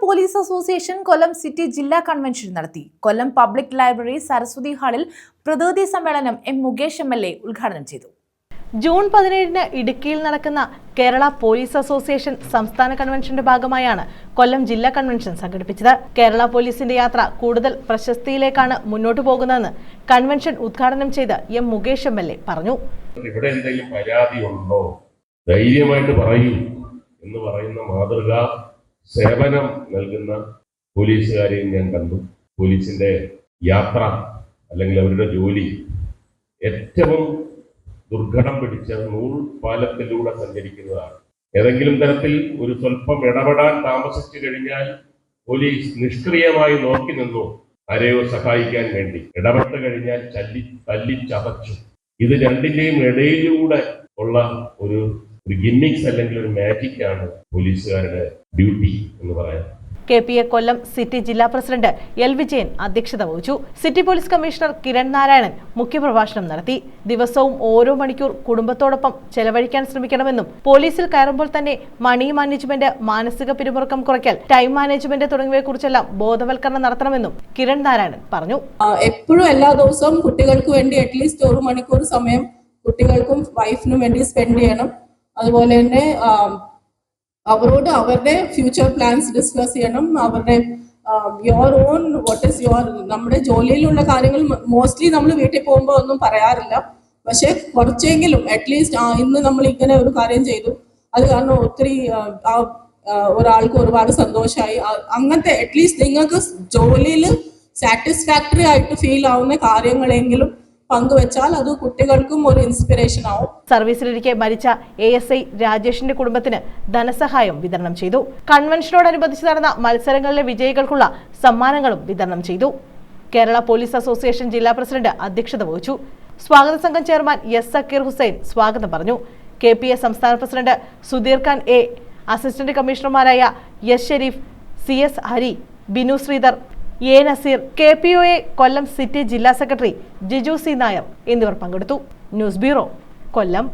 Police association കൊല്ലം city ജില്ലാ convention നടത്തി. കൊല്ലം public library Saraswati ഹാളിൽ പ്രതിനിധി സമ്മേളനം എം മുകേഷ് MLA ഉദ്ഘാടനം ചെയ്തു. ജൂൺ 17-ന് ഇടുക്കിയിൽ നടക്കുന്ന കേരള പോലീസ് അസോസിയേഷൻ സംസ്ഥാന കൺവെൻഷന്റെ ഭാഗമായാണ് കൊല്ലം ജില്ലാ കൺവെൻഷൻ സംഘടിപ്പിച്ചത്. കേരള പോലീസിന്റെ യാത്ര കൂടുതൽ പ്രശസ്തിയിലേക്കാണ് മുന്നോട്ടു പോകുന്നതെന്ന് കൺവെൻഷൻ ഉദ്ഘാടനം ചെയ്ത് എം മുകേഷ് MLA പറഞ്ഞു. ഇവിടെ എന്തെങ്കിലും പരാതി ഉണ്ടോ, ധൈര്യമായിട്ട് പറയൂ എന്ന് പറയുന്ന മാതൃകാ സേവനം നൽകുന്ന പോലീസുകാരെയും ഞാൻ കണ്ടു. പോലീസിന്റെ യാത്ര അല്ലെങ്കിൽ അവരുടെ ജോലി ഏറ്റവും ദുർഘടം പിടിച്ച നൂൽപാലത്തിലൂടെ സഞ്ചരിക്കുന്നതാണ്. ഏതെങ്കിലും തരത്തിൽ ഒരു സ്വല്പം ഇടപെടാൻ താമസിച്ചു കഴിഞ്ഞാൽ പോലീസ് നിഷ്ക്രിയമായി നോക്കി നിന്നു ആരെയോ സഹായിക്കാൻ വേണ്ടി. ഇടപെട്ട് കഴിഞ്ഞാൽ തല്ലിച്ചതച്ചു. ഇത് രണ്ടിന്റെയും ഇടയിലൂടെ ഉള്ള ഒരു ഗിമ്മിക്സ് അല്ലെങ്കിൽ ഒരു മാജിക് ആണ് പോലീസുകാരുടെ ഡ്യൂട്ടി എന്ന് പറയാം. KPA കൊല്ലം സിറ്റി ജില്ലാ പ്രസിഡന്റ് L. വിജയൻ അധ്യക്ഷത വഹിച്ചു. City police commissioner Kiran Narayanan മുഖ്യപ്രഭാഷണം നടത്തി. ദിവസവും ഓരോ മണിക്കൂർ കുടുംബത്തോടൊപ്പം ചെലവഴിക്കാൻ ശ്രമിക്കണമെന്നും പോലീസിൽ കയറുമ്പോൾ തന്നെ മണി മാനേജ്മെന്റ്, മാനസിക പിരിമുറുക്കം കുറയ്ക്കൽ, ടൈം മാനേജ്മെന്റ് തുടങ്ങിയവയെക്കുറിച്ചെല്ലാം ബോധവൽക്കരണം നടത്തണമെന്നും കിരൺ നാരായണൻ പറഞ്ഞു. എപ്പോഴും എല്ലാ ദിവസവും കുട്ടികൾക്ക് വേണ്ടി അറ്റ്ലീസ്റ്റ് 1 മണിക്കൂർ സമയം കുട്ടികൾക്കും വൈഫിനും വേണ്ടി സ്പെൻഡ് ചെയ്യണം. അതുപോലെ തന്നെ അവരോട് അവരുടെ ഫ്യൂച്ചർ പ്ലാൻസ് ഡിസ്കസ് ചെയ്യണം. അവരുടെ your own what is your നമ്മുടെ ജോലിയിലുള്ള കാര്യങ്ങൾ മോസ്റ്റ്ലി നമ്മൾ വീട്ടിൽ പോകുമ്പോൾ ഒന്നും പറയാറില്ല. പക്ഷെ കുറച്ചെങ്കിലും അറ്റ്ലീസ്റ്റ് ഇന്ന് നമ്മൾ ഇങ്ങനെ ഒരു കാര്യം ചെയ്തു, അത് കാരണം ഒത്തിരി ഒരാൾക്ക് ഒരുപാട് സന്തോഷമായി, അങ്ങനത്തെ അറ്റ്ലീസ്റ്റ് നിങ്ങൾക്ക് ജോലിയിൽ സാറ്റിസ്ഫാക്ടറി ആയിട്ട് ഫീൽ ആവുന്ന കാര്യങ്ങളെങ്കിലും പങ്കുവെച്ചാൽ അത് കുട്ടികൾക്കും ഒരു ഇൻസ്പിറേഷൻ ആവും. സർവീസിലിരിക്കെ മരിച്ച ASI രാജേഷിന്റെ കുടുംബത്തിന് ധനസഹായം വിതരണം ചെയ്തു. കൺവെൻഷനോടനുബന്ധിച്ച് നടന്ന മത്സരങ്ങളിലെ വിജയികൾക്കുള്ള സമ്മാനങ്ങളും വിതരണം ചെയ്തു. കേരള പോലീസ് അസോസിയേഷൻ ജില്ലാ പ്രസിഡന്റ് അധ്യക്ഷത വഹിച്ചു. സ്വാഗത സംഘം ചെയർമാൻ S. സക്കീർ ഹുസൈൻ സ്വാഗതം പറഞ്ഞു. KPA സംസ്ഥാന president Sudheer Khan A, assistant കമ്മീഷണർമാരായ S. Sharif, CS. Hari, Binu Sreedhar, A. Nazeer, KPOA Kollam city ജില്ലാ സെക്രട്ടറി ജിജു C. നായർ എന്നിവർ പങ്കെടുത്തു. ന്യൂസ് ബ്യൂറോ, കൊല്ലം.